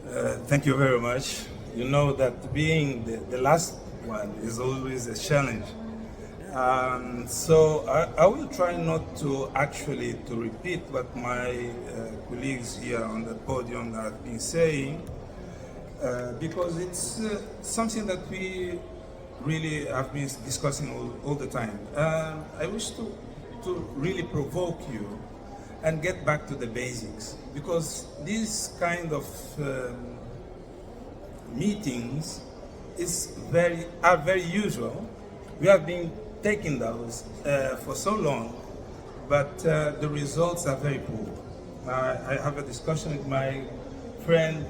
Thank you very much. You know that being the last one is always a challenge. So I will try not to actually to repeat what my colleagues here on the podium have been saying, because it's something that we really have been discussing all the time. I wish to really provoke you and get back to the basics, because these kind of meetings are very usual. We have been taking those for so long, but the results are very poor. I have a discussion with my friend,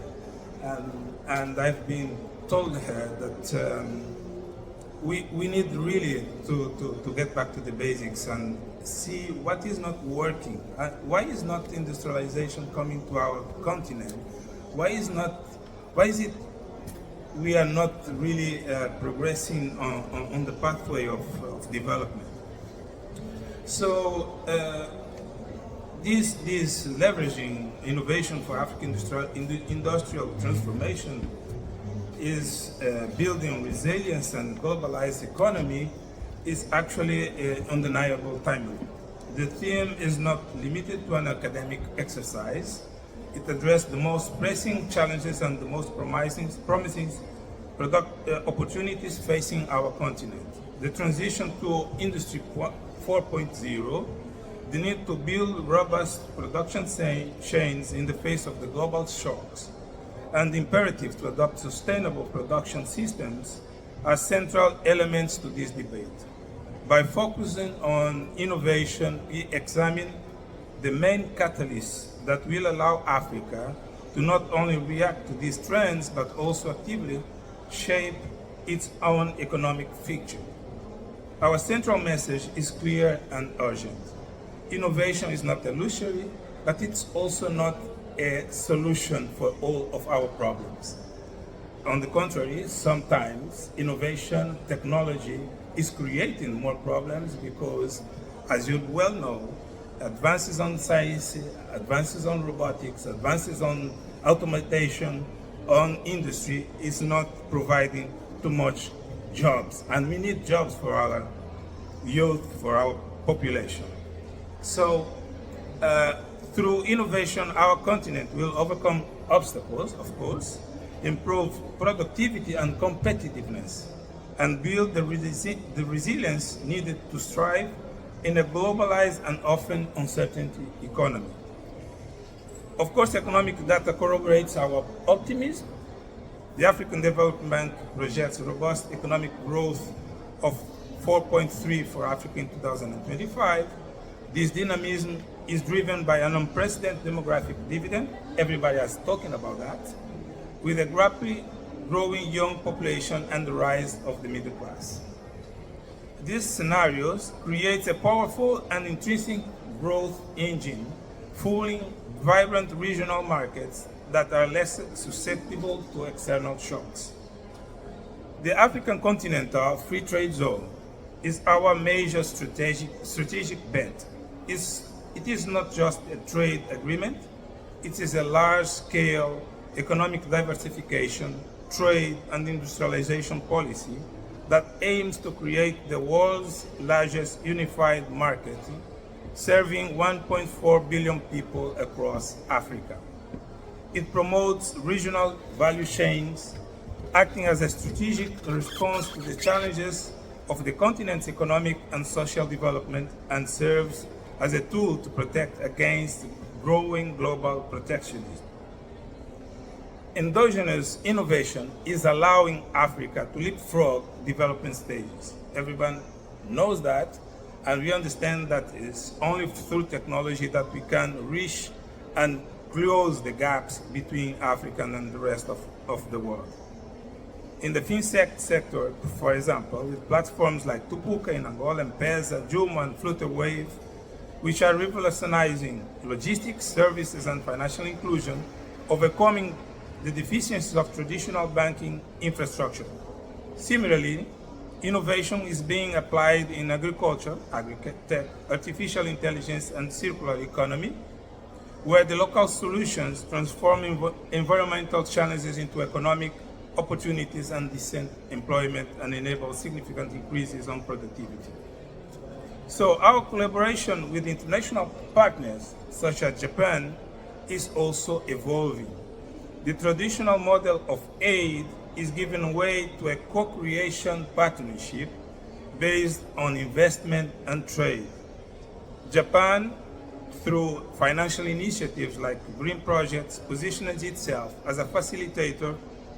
and I've been told her that we need really to get back to the basics and see what is not working. Why is not industrialization coming to our continent? Why is it we are not really progressing on the pathway of development? So this leveraging innovation for African industrial transformation is building resilience and globalized economy is actually undeniable timely. The theme is not limited to an academic exercise. It addressed the most pressing challenges and the most promising product opportunities facing our continent. The transition to Industry 4.0, the need to build robust production chains in the face of the global shocks, and the imperative to adopt sustainable production systems are central elements to this debate. By focusing on innovation, we examine the main catalysts that will allow Africa to not only react to these trends, but also actively shape its own economic future. Our central message is clear and urgent. Innovation is not a luxury, but it's also not a solution for all of our problems. On the contrary, sometimes innovation, technology is creating more problems because, as you well know, advances on science, advances on robotics, advances on automation, on industry is not providing too much jobs. And we need jobs for our youth, for our population. So through innovation, our continent will overcome obstacles, of course, improve productivity and competitiveness, and build the resilience needed to strive in a globalized and often uncertain economy. Of course, economic data corroborates our optimism. The African Development Bank projects robust economic growth of 4.3 for Africa in 2025. This dynamism is driven by an unprecedented demographic dividend. Everybody is talking about that, with a rapidly growing young population and the rise of the middle class. These scenarios create a powerful and intrinsic growth engine, fueling vibrant regional markets that are less susceptible to external shocks. The African continental free trade zone is our major strategic bet. It is not just a trade agreement, it is a large-scale economic diversification, trade and industrialization policy that aims to create the world's largest unified market, serving 1.4 billion people across Africa. It promotes regional value chains, acting as a strategic response to the challenges of the continent's economic and social development, and serves as a tool to protect against growing global protectionism. Endogenous innovation is allowing Africa to leapfrog development stages. Everyone knows that, and we understand that it's only through technology that we can reach and close the gaps between Africa and the rest of the world. In the fintech sector, for example, with platforms like Tupuka in Angola, M-Pesa, Juma, and Flutterwave, which are revolutionizing logistics, services, and financial inclusion, overcoming the deficiencies of traditional banking infrastructure. Similarly, innovation is being applied in agriculture, agri-tech, artificial intelligence, and circular economy, where the local solutions transform environmental challenges into economic opportunities and decent employment and enable significant increases on productivity. So our collaboration with international partners, such as Japan, is also evolving. The traditional model of aid is giving way to a co-creation partnership based on investment and trade. Japan, through financial initiatives like green projects, positions itself as a facilitator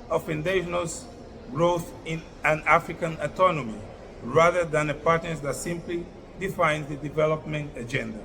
of indigenous growth and African autonomy, rather than a partner that simply defines the development agenda.